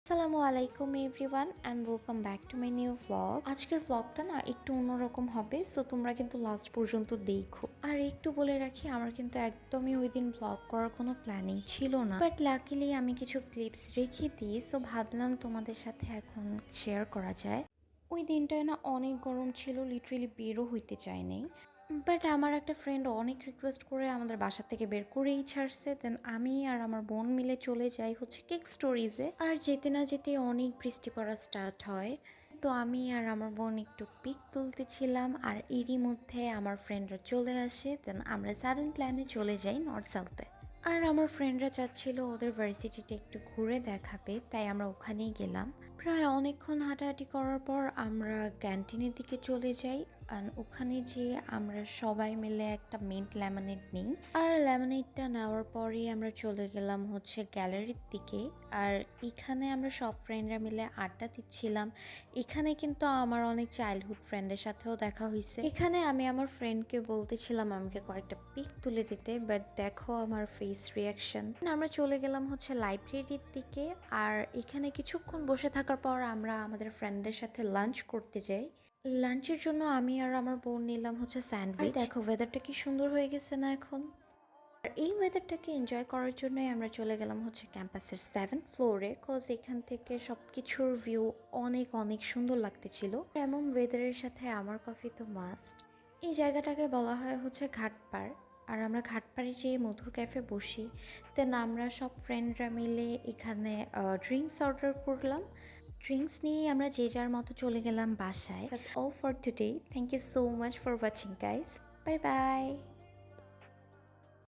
আসসালামু আলাইকুম everyone and welcome back to my new vlog. আজকের ভ্লগটা না একটু অন্যরকম হবে, সো তোমরা কিন্তু লাস্ট পর্যন্ত দেখো। আর একটু বলে রাখি, আমার কিন্তু একদমই ওই দিন ভ্লগ করার কোনো প্ল্যানিং ছিল না, বাট লাকিলি আমি কিছু ক্লিপস রেখে দিই, সো ভাবলাম তোমাদের সাথে এখন শেয়ার করা যায়। ওই দিনটায় না অনেক গরম ছিল, লিটারেলি বেরও হইতে চাই নাই। বাট আমার একটা ফ্রেন্ড অনেক রিকোয়েস্ট করে আমাদের বাসা থেকে বের করেই ছাড়ছে। দেন আমি আর আমার বোন মিলে চলে যাই হচ্ছে কেক স্টোরিজে। আর যেতে না যেতে অনেক বৃষ্টি পড়া স্টার্ট হয়। তো আমি আর আমার বোন একটু পিক তুলতেছিলাম, আর এরই মধ্যে আমার ফ্রেন্ডরা চলে আসে। দেন আমরা সাডেন প্ল্যানে চলে যাই নর্থ সাউথে। আর আমার ফ্রেন্ডরা চাচ্ছিল ওদের ভার্সিটিটা একটু ঘুরে দেখাবে, তাই আমরা ওখানেই গেলাম। প্রায় অনেকক্ষণ হাঁটাহাঁটি করার পর আমরা ক্যান্টিনের দিকে চলে যাই। আর ওখানে যেয়ে আমরা সবাই মিলে একটা মিন্ট লেমনেড নিই। আর লেমনেডটা নেওয়ার পরেই আমরা চলে গেলাম হচ্ছে গ্যালারির দিকে। আর এখানে আমরা সব ফ্রেন্ডরা মিলে আড্ডা দিচ্ছিলাম। এখানে কিন্তু আমার অনেক চাইল্ডহুড ফ্রেন্ডের সাথেও দেখা হয়েছে। এখানে আমি আমার ফ্রেন্ডকে বলতেছিলাম আমাকে কয়েকটা পিক তুলে দিতে, বাট দেখো আমার ফেস রিয়াকশন। আমরা চলে গেলাম হচ্ছে লাইব্রেরির দিকে। আর এখানে কিছুক্ষণ বসে থাকার পর আমরা আমাদের ফ্রেন্ডদের সাথে লাঞ্চ করতে যাই। লাঞ্চের জন্য আমি আর আমার বোন নিলাম হচ্ছে স্যান্ডউইচ। দেখো ওয়েদারটা কি সুন্দর হয়ে গেছে না এখন। আর এই ওয়েদারটাকে এনজয় করার জন্যই আমরা চলে গেলাম হচ্ছে ক্যাম্পাসের 7th ফ্লোরে, কজ এখান থেকে সব কিছুর ভিউ অনেক অনেক সুন্দর লাগতেছিল। এমন ওয়েদারের সাথে আমার কফি তো মাস্ট। এই জায়গাটাকে বলা হয় হচ্ছে ঘাটপাড়। আর আমরা ঘাটপাড়ে যেয়ে মধুর ক্যাফে বসি। দেন আমরা সব ফ্রেন্ডরা মিলে এখানে ড্রিঙ্কস অর্ডার করলাম। ড্রিঙ্কস নিয়ে আমরা যে যার মতো চলে গেলাম বাসায়। That's all for today. Thank you so much for watching guys. Bye by.